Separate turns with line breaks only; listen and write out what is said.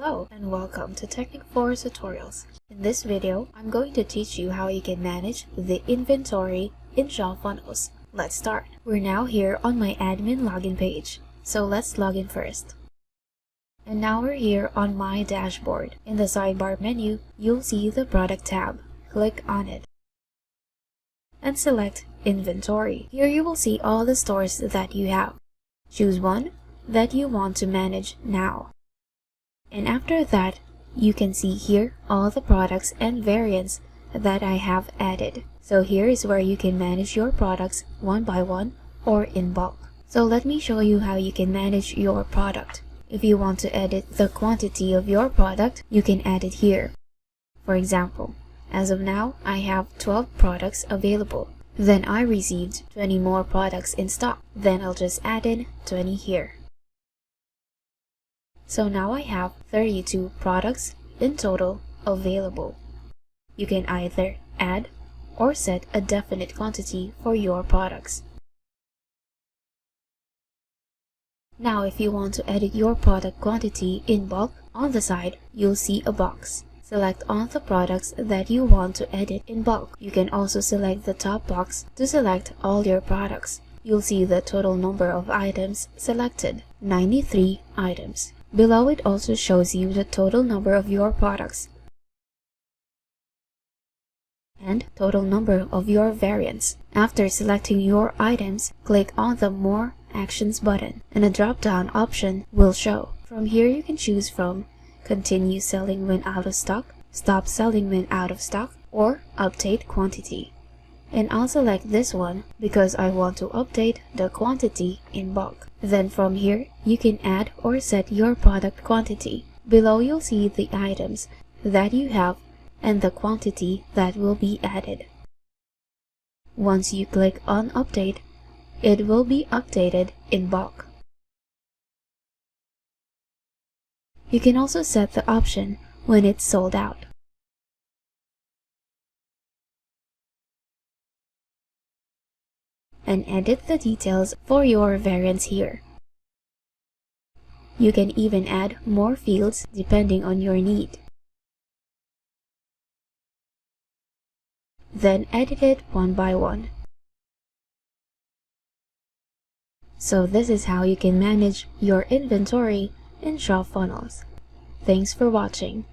Hello and welcome to Technic 4 Tutorials. In this video, I'm going to teach you how you can manage the inventory in ShopFunnels. Let's start. We're now here on my admin login page, so let's log in first. And now we're here on my dashboard. In the sidebar menu, you'll see the product tab. Click on it and select Inventory. Here you will see all the stores that you have. Choose one that you want to manage now. And after that, you can see here all the products and variants that I have added. So here is where you can manage your products one by one or in bulk. So let me show you how you can manage your product. If you want to edit the quantity of your product, you can add it here. For example, as of now, I have 12 products available. Then I received 20 more products in stock. Then I'll just add in 20 here. So now I have 32 products in total available. You can either add or set a definite quantity for your products. Now if you want to edit your product quantity in bulk, on the side you'll see a box. Select all the products that you want to edit in bulk. You can also select the top box to select all your products. You'll see the total number of items selected, 93 items. Below it also shows you the total number of your products and total number of your variants. After selecting your items, click on the More Actions button and a drop-down option will show. From here you can choose from Continue selling when out of stock, Stop selling when out of stock, or Update quantity. And I'll select this one because I want to update the quantity in bulk. Then from here, you can add or set your product quantity. Below you'll see the items that you have and the quantity that will be added. Once you click on Update, it will be updated in bulk. You can also set the option when it's sold out. And edit the details for your variants here. You can even add more fields depending on your need. Then edit it one by one. So this is how you can manage your inventory in ShopFunnels. Thanks for watching.